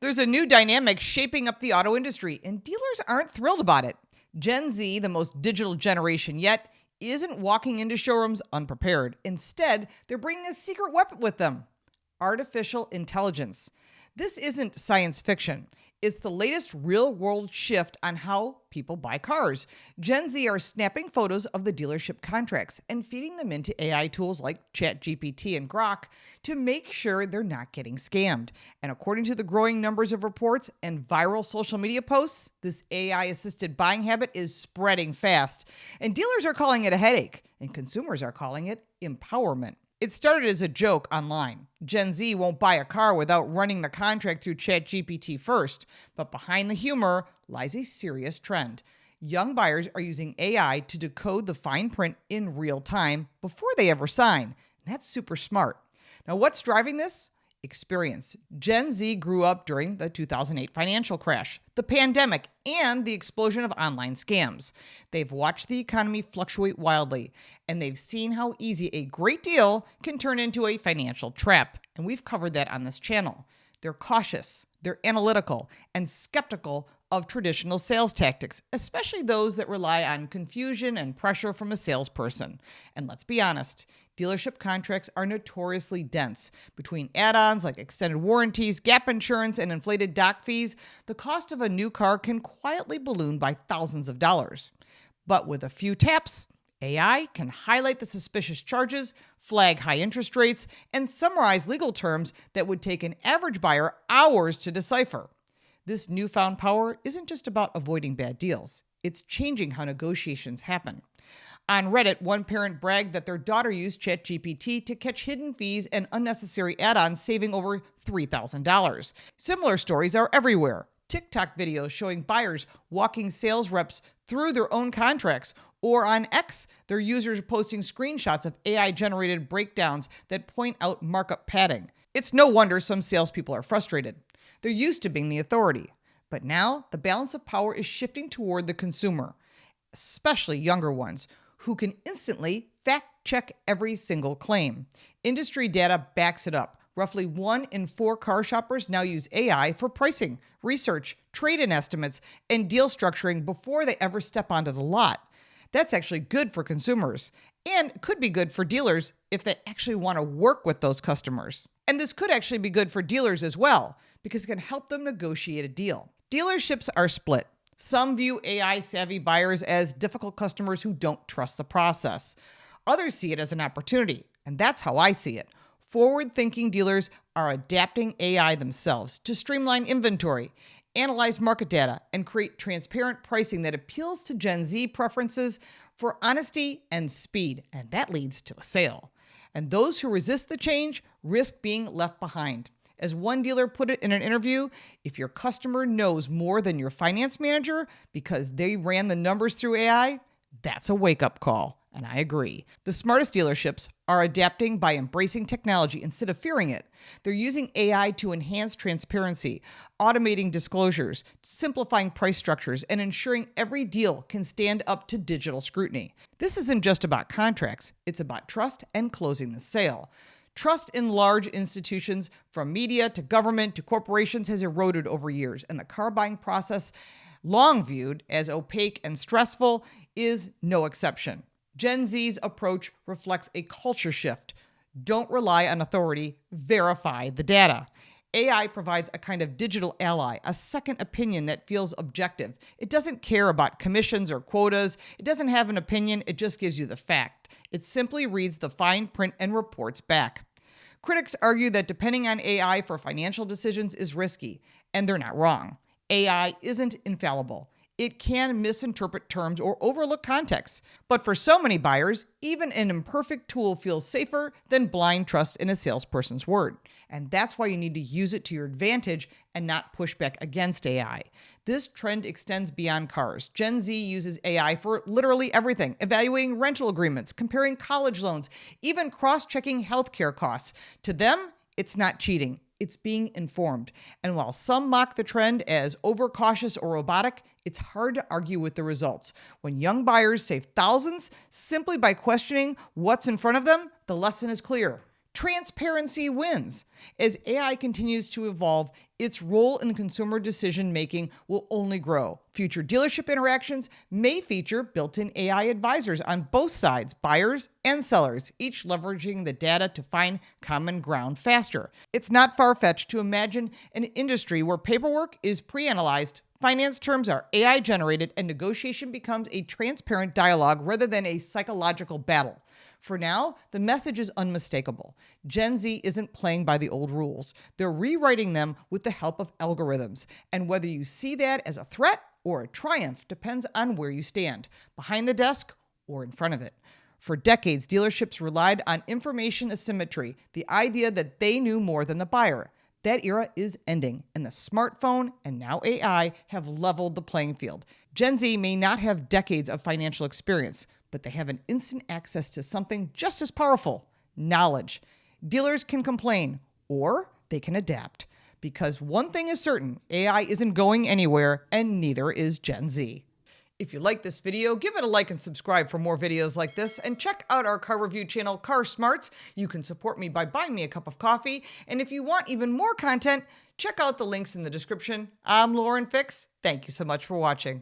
There's a new dynamic shaping up the auto industry, and dealers aren't thrilled about it. Gen Z, the most digital generation yet, isn't walking into showrooms unprepared. Instead, they're bringing a secret weapon with them: artificial intelligence. This isn't science fiction. It's the latest real-world shift on how people buy cars. Gen Z are snapping photos of the dealership contracts and feeding them into AI tools like ChatGPT and Grok to make sure they're not getting scammed. And according to the growing numbers of reports and viral social media posts, this AI-assisted buying habit is spreading fast. And dealers are calling it a headache, and consumers are calling it empowerment. It started as a joke online. Gen Z won't buy a car without running the contract through ChatGPT first, but behind the humor lies a serious trend. Young buyers are using AI to decode the fine print in real time before they ever sign. That's super smart. Now, what's driving this? Experience. Gen Z grew up during the 2008 financial crash, the pandemic, and the explosion of online scams. They've watched the economy fluctuate wildly, and they've seen how easy a great deal can turn into a financial trap. And we've covered that on this channel. They're cautious, they're analytical, and skeptical of traditional sales tactics, especially those that rely on confusion and pressure from a salesperson. And let's be honest, dealership contracts are notoriously dense. Between add-ons like extended warranties, gap insurance, and inflated doc fees, the cost of a new car can quietly balloon by thousands of dollars. But with a few taps, AI can highlight the suspicious charges, flag high interest rates, and summarize legal terms that would take an average buyer hours to decipher. This newfound power isn't just about avoiding bad deals. It's changing how negotiations happen. On Reddit, one parent bragged that their daughter used ChatGPT to catch hidden fees and unnecessary add-ons, saving over $3,000. Similar stories are everywhere. TikTok videos showing buyers walking sales reps through their own contracts, or on X, their users posting screenshots of AI-generated breakdowns that point out markup padding. It's no wonder some salespeople are frustrated. They're used to being the authority. But now, the balance of power is shifting toward the consumer, especially younger ones, who can instantly fact-check every single claim. Industry data backs it up. Roughly 1 in 4 car shoppers now use AI for pricing, research, trade-in estimates, and deal structuring before they ever step onto the lot. That's actually good for consumers, and could be good for dealers if they actually want to work with those customers. And this could actually be good for dealers as well, because it can help them negotiate a deal. Dealerships are split. Some view AI-savvy buyers as difficult customers who don't trust the process. Others see it as an opportunity, and that's how I see it. Forward-thinking dealers are adapting AI themselves to streamline inventory, analyze market data, and create transparent pricing that appeals to Gen Z preferences for honesty and speed, and that leads to a sale. And those who resist the change risk being left behind. As one dealer put it in an interview, if your customer knows more than your finance manager because they ran the numbers through AI, that's a wake-up call. And I agree. The smartest dealerships are adapting by embracing technology instead of fearing it. They're using AI to enhance transparency, automating disclosures, simplifying price structures, and ensuring every deal can stand up to digital scrutiny. This isn't just about contracts. It's about trust and closing the sale. Trust in large institutions, from media to government to corporations, has eroded over years, and the car buying process, long viewed as opaque and stressful, is no exception. Gen Z's approach reflects a culture shift. Don't rely on authority, verify the data. AI provides a kind of digital ally, a second opinion that feels objective. It doesn't care about commissions or quotas. It doesn't have an opinion. It just gives you the fact. It simply reads the fine print and reports back. Critics argue that depending on AI for financial decisions is risky, and they're not wrong. AI isn't infallible. It can misinterpret terms or overlook context. But for so many buyers, even an imperfect tool feels safer than blind trust in a salesperson's word. And that's why you need to use it to your advantage and not push back against AI. This trend extends beyond cars. Gen Z uses AI for literally everything: evaluating rental agreements, comparing college loans, even cross-checking healthcare costs. To them, it's not cheating. It's being informed. And while some mock the trend as overcautious or robotic, it's hard to argue with the results. When young buyers save thousands simply by questioning what's in front of them, the lesson is clear. Transparency wins. As AI continues to evolve, its role in consumer decision making will only grow. Future dealership interactions may feature built-in AI advisors on both sides, buyers and sellers, each leveraging the data to find common ground faster. It's not far-fetched to imagine an industry where paperwork is pre-analyzed, finance terms are AI generated, and negotiation becomes a transparent dialogue rather than a psychological battle. For now, the message is unmistakable. Gen Z isn't playing by the old rules. They're rewriting them with the help of algorithms. And whether you see that as a threat or a triumph depends on where you stand, behind the desk or in front of it. For decades, dealerships relied on information asymmetry, the idea that they knew more than the buyer. That era is ending, and the smartphone and now AI have leveled the playing field. Gen Z may not have decades of financial experience, but they have an instant access to something just as powerful: knowledge. Dealers can complain, or they can adapt. Because one thing is certain, AI isn't going anywhere, and neither is Gen Z. If you like this video, give it a like and subscribe for more videos like this, and check out our car review channel, Car Smarts. You can support me by buying me a cup of coffee, and if you want even more content, check out the links in the description. I'm Lauren Fix. Thank you so much for watching.